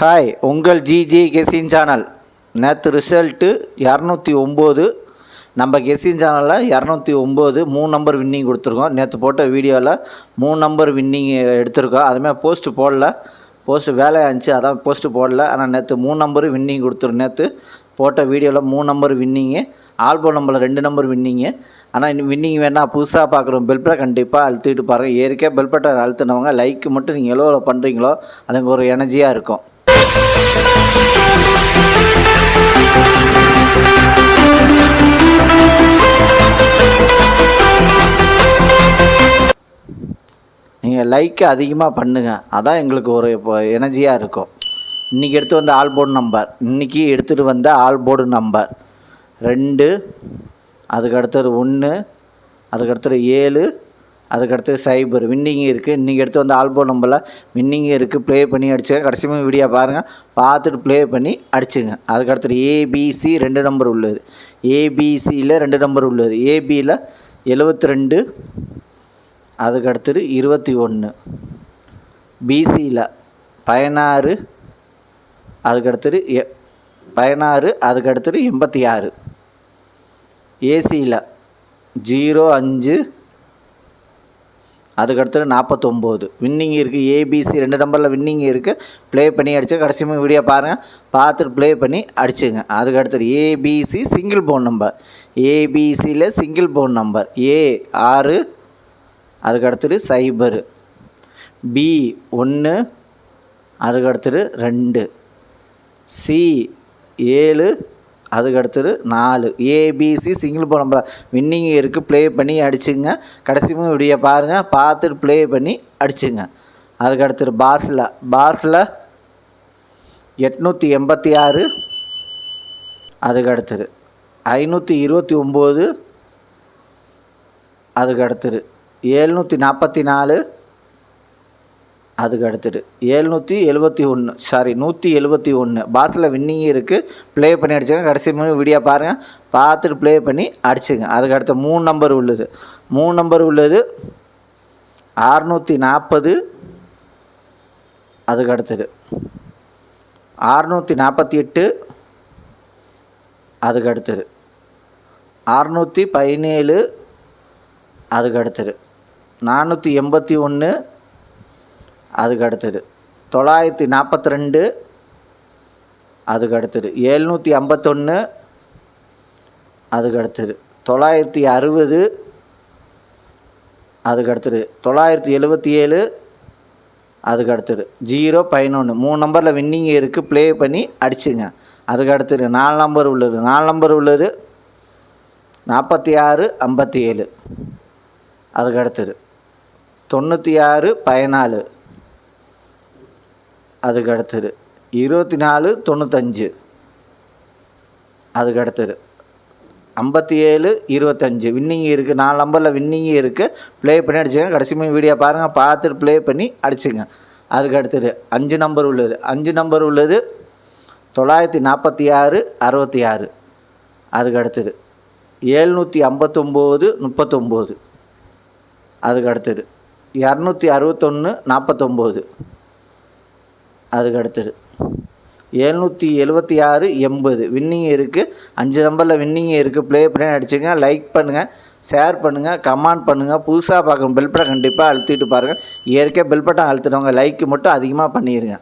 Hi, உங்கள் GG கெஸின் channel. நேற்று result 209. நம்ம கெஸின் சேனலில் 209 3 நம்பர் வின்னிங் கொடுத்துருக்கோம். நேற்று போட்ட வீடியோவில் 3 நம்பர் வின்னிங் எடுத்திருக்கோம். அதுமாதிரி போஸ்ட்டு போடல, போஸ்ட்டு வேலையாக இருந்துச்சு, அதான் போஸ்ட்டு போடல. ஆனால் நேற்று 3 நம்பர் வின்னிங் கொடுத்துருக்கோம். நேற்று போட்ட வீடியோவில் 3 நம்பர் வின்னிங்கு, ஆல்பம் நம்பரில் 2 நம்பர் வின்னிங்கு. ஆனால் இன்னும் வின்னிங் வேணால் புதுசாக பார்க்குறோம் பெல்பட்டை கண்டிப்பாக அழுத்திட்டு பாருங்கள். ஏற்கே பெல்பட்டை அழுத்தினவங்க லைக்கு மட்டும் நீங்கள் எவ்வளோ பண்ணுறீங்களோ அதுக்கு ஒரு எனர்ஜியாக இருக்கும். நீங்கள் லைக்கு அதிகமாக பண்ணுங்கள், அதான் எங்களுக்கு ஒரு இப்போ எனர்ஜியாக இருக்கும். இன்றைக்கி எடுத்து வந்த ஆல்போர்டு நம்பர், இன்றைக்கி எடுத்துகிட்டு வந்த ஆல்போர்டு நம்பர் 2, அதுக்கடுத்தது 1, அதுக்கடுத்தது 7, அதுக்கடுத்து 0 வின்னிங் இருக்குது. இன்றைக்கி எடுத்து வந்து ஆல்பம் நம்பரில் வின்னிங் இருக்குது. ப்ளே பண்ணி அடிச்சுங்க. கடைசி வீடியோ பாருங்கள், பார்த்துட்டு ப்ளே பண்ணி அடிச்சுங்க. அதுக்கடுத்து ஏபிசி 2 நம்பர் உள்ளது. ஏபிசியில் 2 நம்பர் உள்ளது. ஏபியில் 72, அதுக்கடுத்தது 21, பிசியில் 16, அதுக்கடுத்தது 16, அதுக்கடுத்தது 86, ஏசியில் 05, அதுக்கடுத்து 49 வின்னிங் இருக்குது. ஏபிசி 2 நம்பரில் வின்னிங் இருக்குது. ப்ளே பண்ணி அடிச்சு கடைசி வீடியோ பாருங்கள், பார்த்துட்டு ப்ளே பண்ணி அடிச்சுங்க. அதுக்கடுத்து ஏபிசி சிங்கிள் போன் நம்பர். ஏபிசியில் சிங்கிள் போன் நம்பர் ஏ 6, அதுக்கடுத்து 0, பி 1, அதுக்கடுத்து 2, சி 7, அதுக்கடுத்தது 4. ABC single phone number winning இருக்குது. ப்ளே பண்ணி அடிச்சுங்க. கடைசி வீடியோ பாருங்கள், பார்த்துட்டு ப்ளே பண்ணி அடிச்சுங்க. அதுக்கடுத்தது பாஸில் 886, அதுக்கடுத்தது 529, அதுக்கடுத்தது 744, அதுக்கடுத்தது 171 பாஸில் வின்னிங் இருக்குது. ப்ளே பண்ணி அடிச்சுங்க. கடைசி வீடியோ பாருங்கள், பார்த்துட்டு ப்ளே பண்ணி அடிச்சுங்க. அதுக்கடுத்து 3 நம்பர் உள்ளது. 3 நம்பர் உள்ளது 640, அதுக்கடுத்தது 648, அதுக்கடுத்தது 617, அதுக்கடுத்தது 481, அதுக்கடுத்தது 942, அதுக்கடுத்தது 751, அதுக்கடுத்தது 960, அதுக்கடுத்தது 977, அதுக்கடுத்தது 011 3 நம்பரில் வின்னிங் இருக்குது. ப்ளே பண்ணி அடிச்சுங்க. அதுக்கடுத்தது 4 நம்பர் உள்ளது. 4 நம்பர் உள்ளது 46, 57, அதுக்கடுத்தது 96, 14, அதுக்கடுத்தது 24, 95, அதுக்கடுத்தது 57, 25 வின்னிங் இருக்குது. 4 நம்பரில் வின்னிங் இருக்குது. ப்ளே பண்ணி அடிச்சுங்க. கடைசி வீடியோ பாருங்கள், பார்த்துட்டு ப்ளே பண்ணி அடிச்சுங்க. அதுக்கடுத்தது 5 நம்பர் உள்ளது. 5 நம்பர் உள்ளது 946, 66, அதுக்கடுத்தது 759, 39, அதுக்கடுத்தது 261, 49, அதுக்கடுத்தது 776, 80 வின்னிங் இருக்குது. 5 நம்பரில் வின்னிங் இருக்குது. ப்ளே பண்ணி அடிச்சுங்க. லைக் பண்ணுங்கள், ஷேர் பண்ணுங்கள், கமெண்ட் பண்ணுங்கள். புதுசாக பார்க்குற பெல் பட்டன் கண்டிப்பாக அழுத்திட்டு பாருங்கள். ஏற்கனவே பெல் பட்டன் அழுத்தினவங்க லைக்கு மட்டும் அதிகமாக பண்ணிடுங்க.